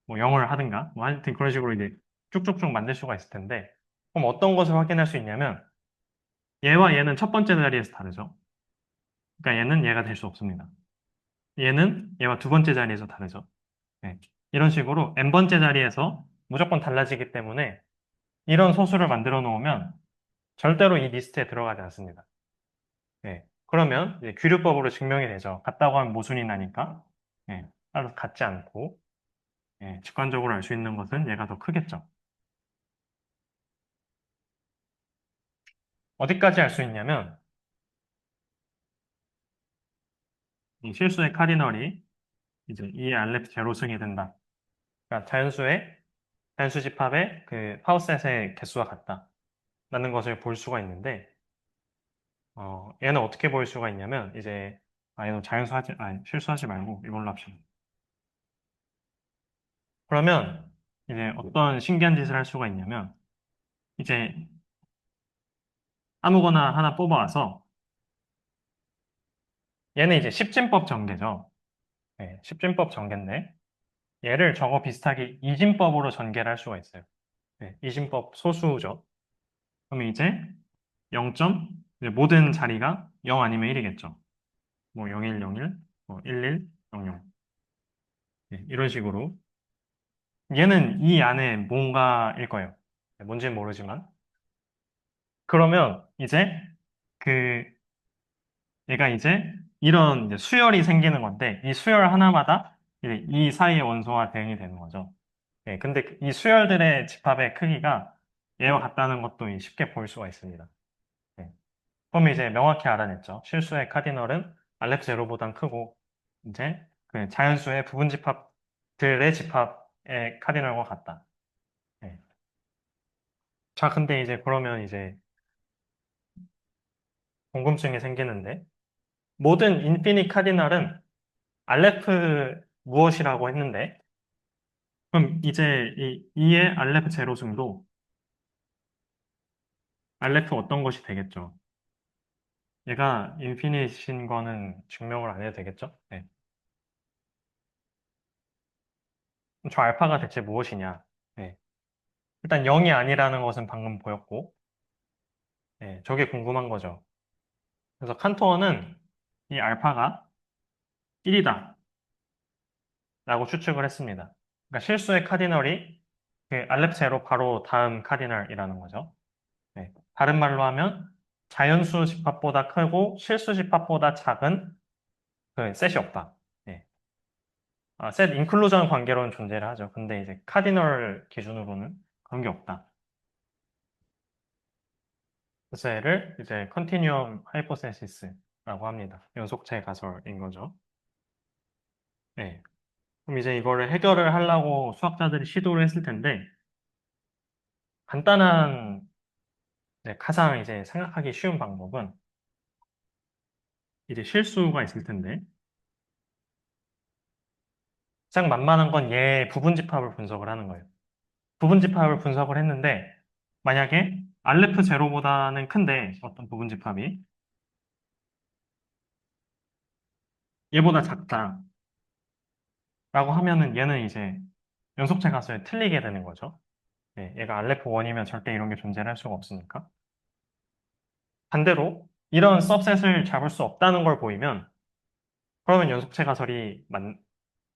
뭐 0을 하든가 뭐 하여튼 그런 식으로 이제 쭉쭉쭉 만들 수가 있을 텐데 그럼 어떤 것을 확인할 수 있냐면 얘와 얘는 첫 번째 자리에서 다르죠. 그러니까 얘는 얘가 될 수 없습니다. 얘는 얘와 두 번째 자리에서 다르죠. 네. 이런 식으로 n번째 자리에서 무조건 달라지기 때문에 이런 소수를 만들어 놓으면 절대로 이 리스트에 들어가지 않습니다. 네. 그러면 이제 규류법으로 증명이 되죠. 같다고 하면 모순이 나니까. 네. 따라서 같지 않고 직관적으로 알 수 있는 것은 얘가 더 크겠죠. 어디까지 알 수 있냐면 이 실수의 카디널이 이제 이 알렙 제로승이 된다. 그러니까 자연수 집합의 그 파우셋의 개수가 같다. 라는 것을 볼 수가 있는데 얘는 어떻게 볼 수가 있냐면 이제 얘는 실수하지 말고 이걸로 합시다. 그러면 이제 어떤 신기한 짓을 할 수가 있냐면 이제 아무거나 하나 뽑아와서 얘는 이제 십진법 전개죠. 네, 십진법 전개인데 얘를 저거 비슷하게 이진법으로 전개를 할 수가 있어요. 네, 이진법 소수죠. 그러면 이제 0점 이제 모든 자리가 0 아니면 1이겠죠. 뭐 0101, 뭐 11, 00 네, 이런 식으로 얘는 이 안에 뭔가일 거예요. 네, 뭔지는 모르지만 그러면 이제 그 얘가 이제 이런 이제 수열이 생기는 건데 이 수열 하나마다 이제 이 사이의 원소와 대응이 되는 거죠. 예, 근데 이 수열들의 집합의 크기가 얘와 같다는 것도 쉽게 볼 수가 있습니다. 예. 그럼 이제 명확히 알아냈죠. 실수의 카디널은 알렙 제로보단 크고 이제 그 자연수의 부분 집합들의 집합의 카디널과 같다. 예. 자, 근데 이제 그러면 이제 궁금증이 생기는데 모든 인피니 카디널은 알레프 무엇이라고 했는데 그럼 이제 이 2의 알레프 제로승도 알레프 어떤 것이 되겠죠? 얘가 인피니트인 거는 증명을 안 해도 되겠죠? 네. 저 알파가 대체 무엇이냐? 네. 일단 0이 아니라는 것은 방금 보였고, 네, 저게 궁금한 거죠. 그래서 칸토어는 이 알파가 1이다 라고 추측을 했습니다. 그러니까 실수의 카디널이 그 알렙제로 바로 다음 카디널이라는 거죠. 네. 다른 말로 하면 자연수 집합보다 크고 실수 집합보다 작은 그 셋이 없다. 네. 셋 인클루전 관계로는 존재를 하죠. 근데 이제 카디널 기준으로는 그런 게 없다. 그래서 얘를 이제 컨티뉴엄 하이포세시스라고 합니다. 연속체 가설인 거죠. 네. 그럼 이제 이거를 해결을 하려고 수학자들이 시도를 했을 텐데 간단한 가장 이제 생각하기 쉬운 방법은 이제 실수가 있을 텐데 가장 만만한 건 얘 부분집합을 분석을 하는 거예요. 부분집합을 분석을 했는데 만약에 알레프 제로보다는 큰데 어떤 부분집합이 얘보다 작다라고 하면은 얘는 이제 연속체 가설에 틀리게 되는 거죠. 네, 얘가 알레프 1이면 절대 이런 게 존재를 할 수가 없으니까. 반대로 이런 서브셋을 잡을 수 없다는 걸 보이면 그러면 연속체 가설이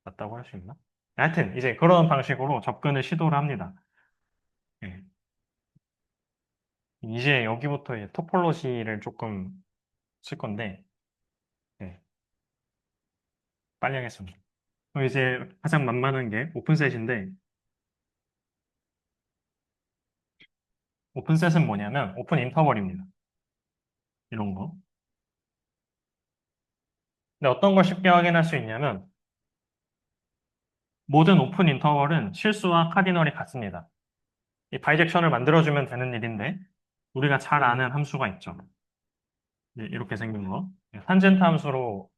맞다고 할 수 있나? 하여튼 이제 그런 방식으로 접근을 시도를 합니다. 네. 이제 여기부터 이제 토폴로지를 조금 쓸 건데 네, 빨리 하겠습니다. 그럼 이제 가장 만만한 게 오픈셋인데 오픈셋은 뭐냐면 오픈 인터벌입니다. 이런 거. 근데 어떤 걸 쉽게 확인할 수 있냐면 모든 오픈 인터벌은 실수와 카디널이 같습니다. 이 바이젝션을 만들어주면 되는 일인데 우리가 잘 아는 함수가 있죠. 네, 이렇게 생긴 거. 탄젠트 함수로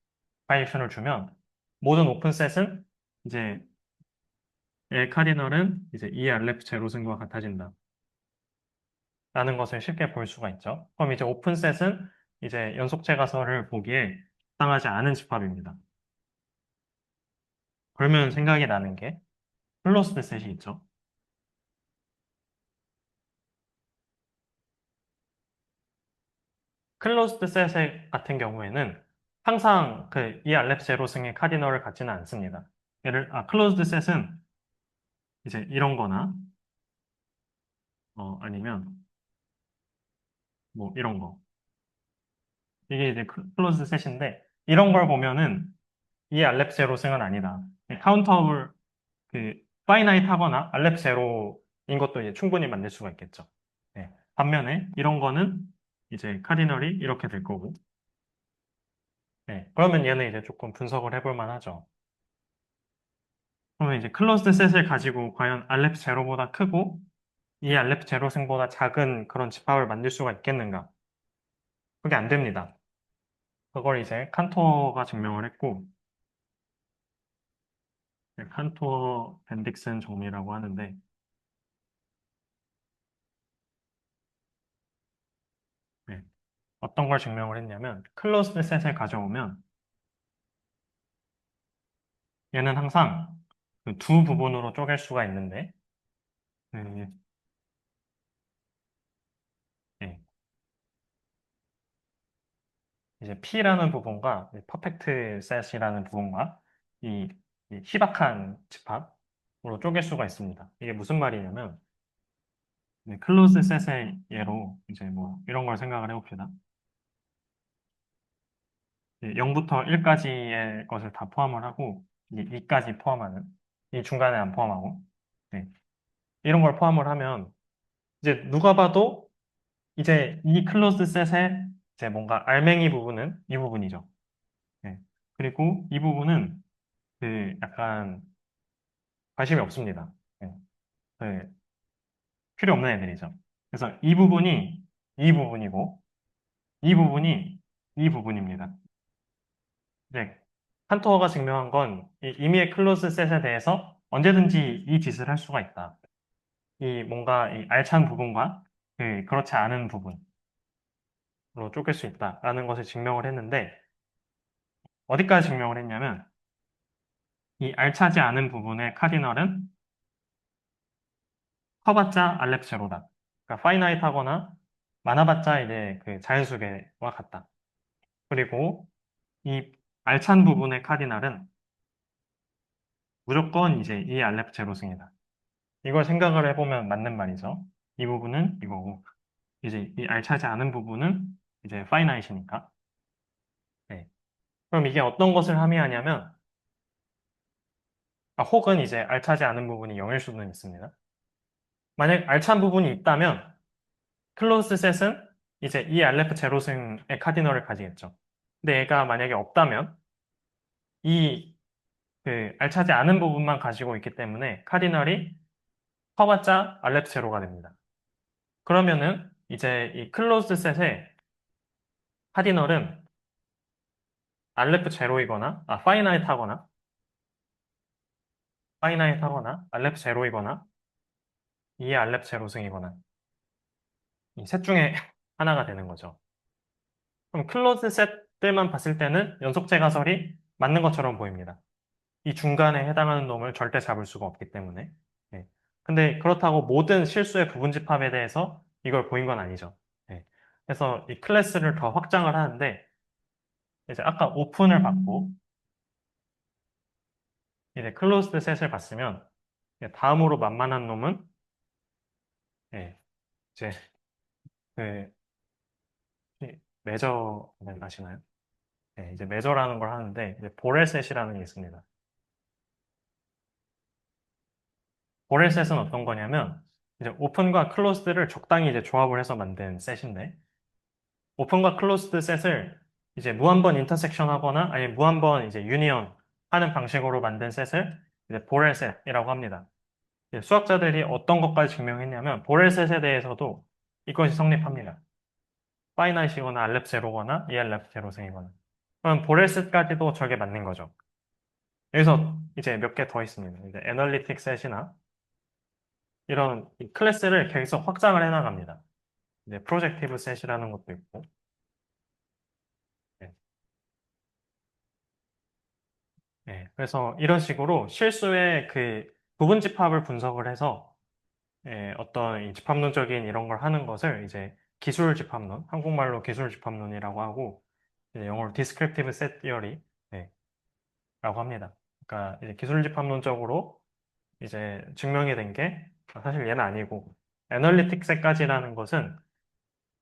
바이젝션을 주면 모든 오픈셋은 이제 L 카디널은 이제 E 알레프 제로승과 같아진다. 라는 것을 쉽게 볼 수가 있죠. 그럼 이제 오픈셋은 이제 연속체 가설을 보기에 합당하지 않은 집합입니다. 그러면 생각이 나는 게 클로스드 셋이 있죠. 클로스드 셋 같은 경우에는 항상 그 이 알렙 제로승의 카디널을 갖지는 않습니다. 클로스드 셋은 이제 이런 거나 아니면 뭐 이런 거. 이게 이제 클로스드 셋인데 이런 걸 보면은 이 알렙 제로승은 아니다. 카운터블 그 파이나이트 하거나 알렙 제로인 것도 이제 충분히 만들 수가 있겠죠. 네. 반면에 이런 거는 이제 카디널이 이렇게 될 거고 네. 그러면 얘는 이제 조금 분석을 해볼 만하죠. 그러면 이제 클로즈드 셋을 가지고 과연 알렙 제로보다 크고 이 알렙 제로 승보다 작은 그런 집합을 만들 수가 있겠는가? 그게 안 됩니다. 그걸 이제 칸토어가 증명을 했고 네, 칸토어 벤딕슨 정리라고 하는데 네. 어떤 걸 증명을 했냐면 클로즈드 셋을 가져오면 얘는 항상 그두 부분으로 쪼갤 수가 있는데 네, 네. 이제 P라는 부분과 퍼펙트 셋이라는 부분과 이, 이 희박한 집합으로 쪼갤 수가 있습니다. 이게 무슨 말이냐면 클로즈 셋의 예로 이제 뭐 이런 걸 생각을 해봅시다. 0부터 1까지의 것을 다 포함을 하고 2까지 포함하는 이 중간에 안 포함하고 네. 이런 걸 포함을 하면 이제 누가 봐도 이제 이 클로즈 셋의 이제 뭔가 알맹이 부분은 이 부분이죠. 네. 그리고 이 부분은 그 약간 관심이 없습니다. 네. 그 필요 없는 애들이죠. 그래서 이 부분이 이 부분이고 이 부분이 이 부분입니다. 이제 칸토어가 증명한 건 이 임의의 클로즈 셋에 대해서 언제든지 이 짓을 할 수가 있다. 이 뭔가 이 알찬 부분과 그렇지 않은 부분으로 쪼갤 수 있다라는 것을 증명을 했는데, 어디까지 증명을 했냐면, 이 알차지 않은 부분의 카디널은 커봤자 알렙 제로다. 그러니까 파이나이트 하거나 많아봤자 이제 그 자연수계와 같다. 그리고 이 알찬 부분의 카디널은 무조건 이제 이 알렙 제로승이다. 이걸 생각을 해보면 맞는 말이죠. 이 부분은 이거고, 이제 이 알차지 않은 부분은 이제 파이나이트니까. 네. 그럼 이게 어떤 것을 함의하냐면, 혹은 이제 알차지 않은 부분이 0일 수는 있습니다. 만약 알찬 부분이 있다면 클로즈 셋은 이제 이 알레프 제로승의 카디널을 가지겠죠. 근데 얘가 만약에 없다면 이 알차지 않은 부분만 가지고 있기 때문에 카디널이 커봤자 알레프 제로가 됩니다. 그러면은 이제 이 클로즈 셋의 카디널은 알레프 제로이거나 파이나이트 하거나 알레프 제로이거나 이 알레프 제로승이거나 이 셋 중에 하나가 되는 거죠. 그럼 클로즈 셋들만 봤을 때는 연속체 가설이 맞는 것처럼 보입니다. 이 중간에 해당하는 놈을 절대 잡을 수가 없기 때문에. 네. 근데 그렇다고 모든 실수의 부분집합에 대해서 이걸 보인 건 아니죠. 네. 그래서 이 클래스를 더 확장을 하는데, 이제 아까 오픈을 받고, 이제 클로즈드 셋을 봤으면, 다음으로 만만한 놈은, 예, 이제, 그, 매저는 아시나요? 네, 이제 매저라는 걸 하는데, 이제 보렐셋이라는 게 있습니다. 보렐셋은 어떤 거냐면, 이제 오픈과 클로즈드를 적당히 이제 조합을 해서 만든 셋인데, 오픈과 클로즈드 셋을 이제 무한번 인터섹션 하거나 아니면 무한번 이제 유니언 하는 방식으로 만든 셋을 이제 보렐 셋이라고 합니다. 이제 수학자들이 어떤 것까지 증명했냐면 보렐 셋에 대해서도 이것이 성립합니다. 파이나이시거나 알렙 제로거나 이알렙 제로승이거나. 그럼 보렐 셋까지도 저게 맞는 거죠. 여기서 이제 몇 개 더 있습니다. 이제 애널리틱 셋이나 이런 이 클래스를 계속 확장을 해나갑니다. 이제 프로젝티브 셋이라는 것도 있고. 네. 네, 그래서 이런 식으로 실수의 부분 집합을 분석을 해서 어떤 이 집합론적인 이런 걸 하는 것을 이제 기술 집합론, 한국말로 기술 집합론이라고 하고 이제 영어로 descriptive set theory 라고 합니다. 그러니까 이제 기술 집합론적으로 이제 증명이 된 게 사실 얘는 아니고 애널리틱 셋까지라는 것은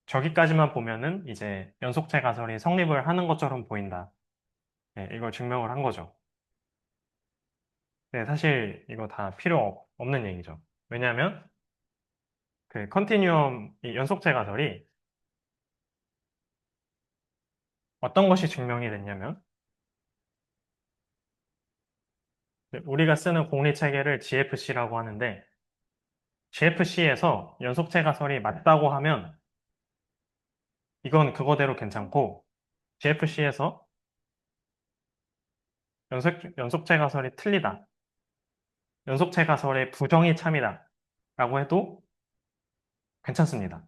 저기까지만 보면은 이제 연속체 가설이 성립을 하는 것처럼 보인다. 이걸 증명을 한 거죠. 네, 사실 이거 다 필요 없는 얘기죠. 왜냐하면 컨티뉴엄 이 연속체 가설이 어떤 것이 증명이 됐냐면 우리가 쓰는 공리 체계를 GFC라고 하는데 GFC에서 연속체 가설이 맞다고 하면 이건 그거대로 괜찮고 GFC에서 연속체 가설이 틀리다. 연속체 가설의 부정이 참이다. 라고 해도 괜찮습니다.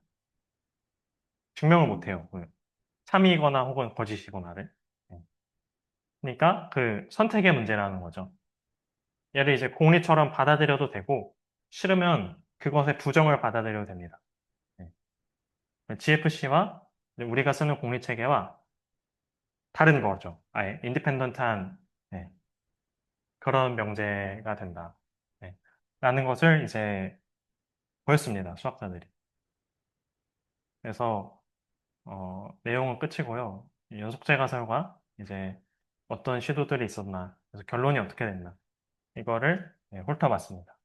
증명을 못해요. 참이거나 혹은 거짓이거나를. 네. 그러니까 선택의 문제라는 거죠. 얘를 이제 공리처럼 받아들여도 되고 싫으면 그것의 부정을 받아들여도 됩니다. GFC와 우리가 쓰는 공리 체계와 다른 거죠. 아예 인디펜던트한 그런 명제가 된다. 네. 라는 것을 이제 보였습니다. 수학자들이. 그래서 내용은 끝이고요. 연속체 가설과 이제 어떤 시도들이 있었나, 그래서 결론이 어떻게 됐나 이거를 훑어봤습니다.